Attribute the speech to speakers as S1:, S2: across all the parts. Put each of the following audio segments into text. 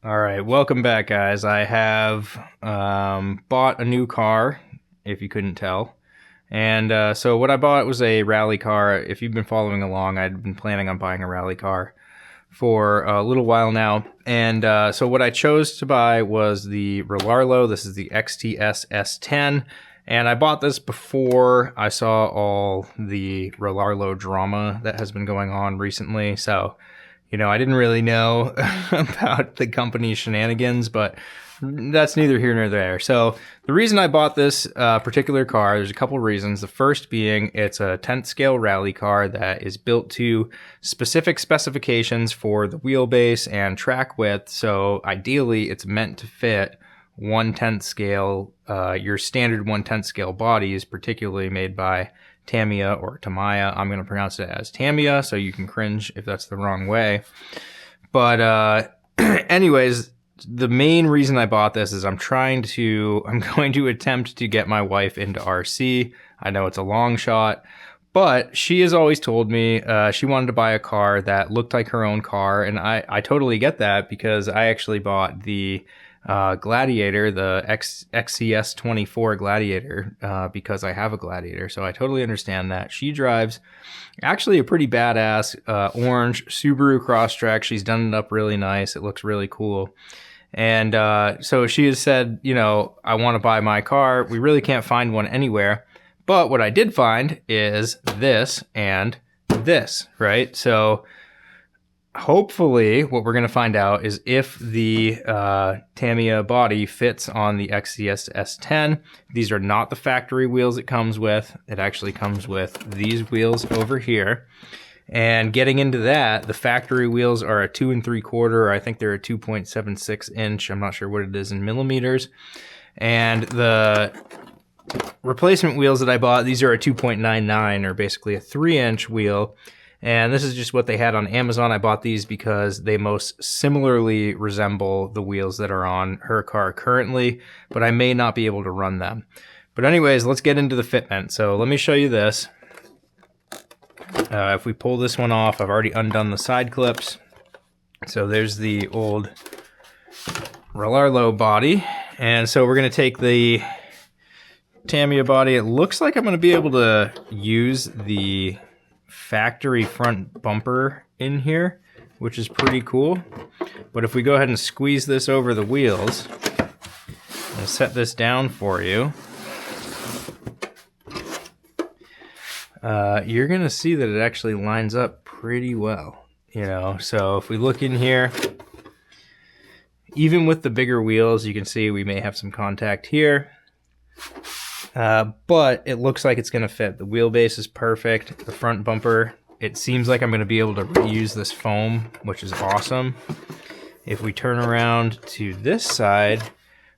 S1: All right, welcome back, guys. I have bought a new car, if you couldn't tell. And so what I bought was a rally car. If you've been following along, I'd been planning on buying a rally car for a little while now. And so what I chose to buy was the Relarlo. This is the XTS-S10. And I bought this before I saw all the Relarlo drama that has been going on recently. So I didn't really know about the company's shenanigans, but that's neither here nor there. So the reason I bought this particular car, there's a couple reasons. The first being it's a 10th scale rally car that is built to specific specifications for the wheelbase and track width. So ideally, it's meant to fit 1/10 scale, your standard 1/10 scale bodies, particularly made by Tamiya or Tamiya. I'm going to pronounce it as Tamiya, so you can cringe if that's the wrong way. But anyways, the main reason I bought this is I'm going to attempt to get my wife into RC. I know it's a long shot, but she has always told me she wanted to buy a car that looked like her own car, and I totally get that because I actually bought the Gladiator, the XTS-S10 Gladiator, because I have a Gladiator, so I totally understand that. She drives actually a pretty badass orange Subaru Crosstrek. She's done it up really nice. It looks really cool. And so she has said, I want to buy my car. We really can't find one anywhere. But what I did find is this and this, right? So hopefully what we're going to find out is if the Tamiya body fits on the XTS-S10. These are not the factory wheels it comes with. It actually comes with these wheels over here. And getting into that, the factory wheels are a 2 3/4. I think they're a 2.76 inch. I'm not sure what it is in millimeters. And the replacement wheels that I bought, these are a 2.99, or basically a 3-inch wheel. And this is just what they had on Amazon. I bought these because they most similarly resemble the wheels that are on her car currently, but I may not be able to run them. But anyways, let's get into the fitment. So let me show you this. If we pull this one off, I've already undone the side clips. So there's the old Relarlo body. And so we're going to take the Tamiya body. It looks like I'm going to be able to use the factory front bumper in here, which is pretty cool. But if we go ahead and squeeze this over the wheels and set this down for you, you're gonna see that it actually lines up pretty well, so if we look in here, even with the bigger wheels, you can see we may have some contact here, but it looks like it's gonna fit. The wheelbase is perfect. The front bumper, it seems like I'm gonna be able to reuse this foam, which is awesome. If we turn around to this side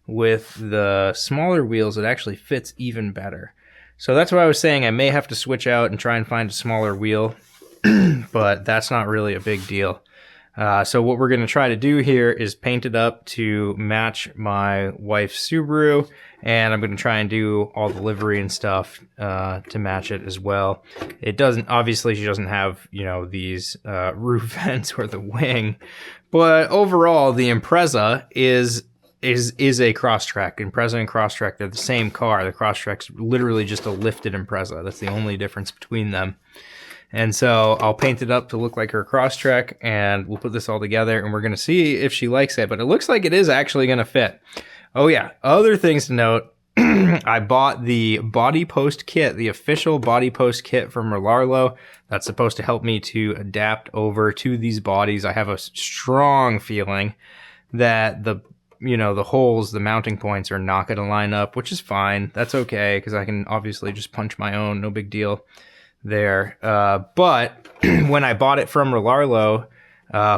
S1: with the smaller wheels, it actually fits even better. So that's why I was saying I may have to switch out and try and find a smaller wheel, but that's not really a big deal. So what we're going to try to do here is paint it up to match my wife's Subaru, and I'm going to try and do all the livery and stuff to match it as well. It doesn't, obviously she doesn't have, these roof vents or the wing, but overall the Impreza is a Crosstrek. Impreza and Crosstrek, they're the same car. The Crosstrek's literally just a lifted Impreza. That's the only difference between them. And so I'll paint it up to look like her Crosstrek, and we'll put this all together, and we're going to see if she likes it. But it looks like it is actually going to fit. Oh yeah, other things to note. I bought the body post kit, the official body post kit from Relarlo. That's supposed to help me to adapt over to these bodies. I have a strong feeling that the holes, the mounting points are not going to line up, which is fine. That's okay, because I can obviously just punch my own, no big deal there. But when I bought it from Relarlo,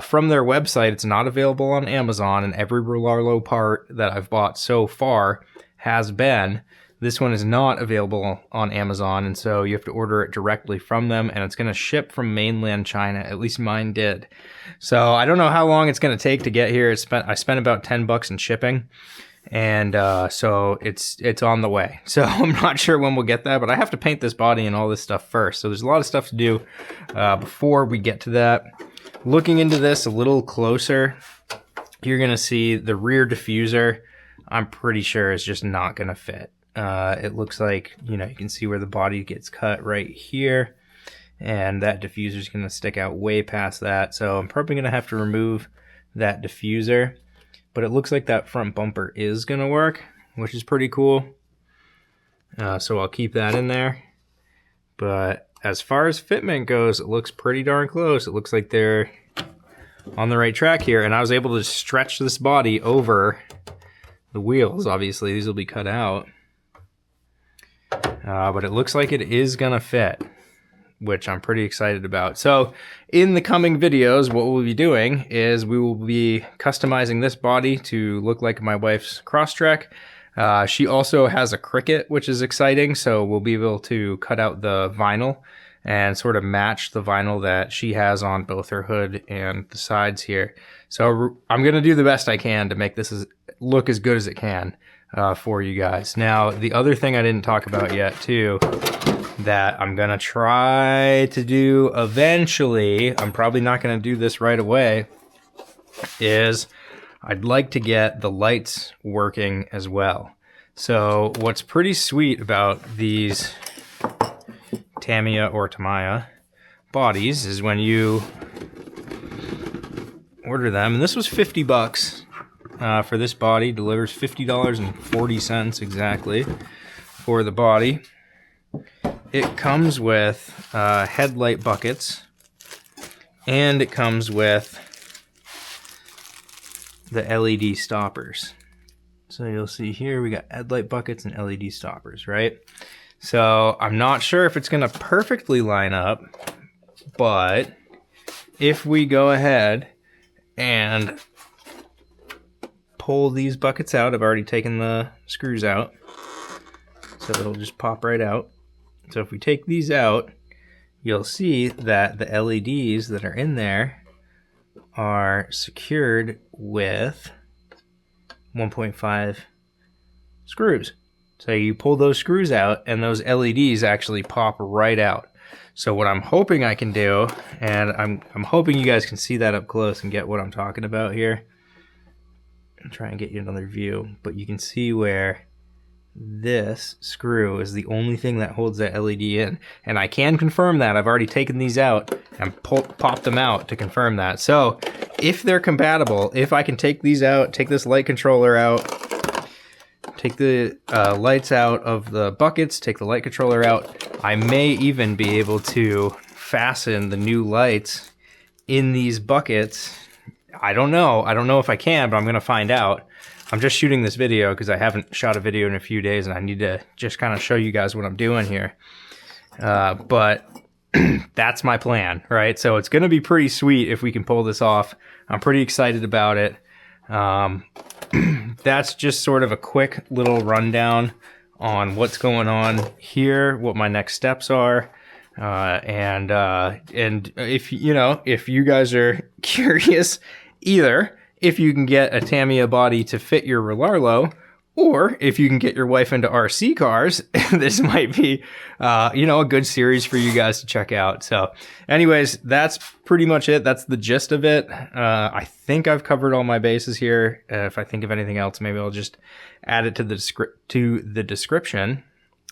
S1: from their website, it's not available on Amazon, and every Relarlo part that I've bought so far has been. This one is not available on Amazon, and so you have to order it directly from them, and it's going to ship from mainland China. At least mine did. So I don't know how long it's going to take to get here. I spent about $10 in shipping, and so it's on the way. So I'm not sure when we'll get that, but I have to paint this body and all this stuff first. So there's a lot of stuff to do before we get to that. Looking into this a little closer, you're going to see the rear diffuser, I'm pretty sure is just not going to fit. It looks like, you know, you can see where the body gets cut right here, and that diffuser is going to stick out way past that. So I'm probably going to have to remove that diffuser, but it looks like that front bumper is going to work, which is pretty cool. So I'll keep that in there. But as far as fitment goes, it looks pretty darn close. It looks like they're on the right track here, and I was able to stretch this body over the wheels. Obviously these will be cut out, but it looks like it is gonna fit, which I'm pretty excited about. So in the coming videos, what we'll be doing is we will be customizing this body to look like my wife's Crosstrek. She also has a Cricket, which is exciting, so we'll be able to cut out the vinyl and sort of match the vinyl that she has on both her hood and the sides here. So I'm going to do the best I can to make this look as good as it can for you guys. Now, the other thing I didn't talk about yet, too, that I'm going to try to do eventually, I'm probably not going to do this right away, is I'd like to get the lights working as well. So what's pretty sweet about these Tamiya or Tamiya bodies is when you order them, and this was $50 for this body, delivers $50.40 exactly for the body. It comes with headlight buckets, and it comes with the LED stoppers. So you'll see here we got headlight buckets and LED stoppers, right? So I'm not sure if it's gonna perfectly line up, but if we go ahead and pull these buckets out, I've already taken the screws out, so it'll just pop right out. So if we take these out, you'll see that the LEDs that are in there are secured with 1.5 screws. So you pull those screws out and those LEDs actually pop right out. So what I'm hoping I can do, and I'm hoping you guys can see that up close and get what I'm talking about here. I'll try and get you another view, but you can see where this screw is the only thing that holds that LED in. And I can confirm that. I've already taken these out and popped them out to confirm that. So if they're compatible, if I can take these out, take this light controller out, take the lights out of the buckets, take the light controller out, I may even be able to fasten the new lights in these buckets. I don't know. I don't know if I can, but I'm going to find out. I'm just shooting this video because I haven't shot a video in a few days, and I need to just kind of show you guys what I'm doing here. But that's my plan, right? So it's going to be pretty sweet if we can pull this off. I'm pretty excited about it. That's just sort of a quick little rundown on what's going on here, what my next steps are. And if you guys are curious, either if you can get a Tamiya body to fit your Relarlo, or if you can get your wife into RC cars, this might be, a good series for you guys to check out. So anyways, that's pretty much it. That's the gist of it. I think I've covered all my bases here. If I think of anything else, maybe I'll just add it to the description.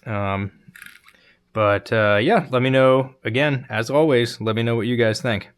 S1: But yeah, let me know, again, as always, let me know what you guys think.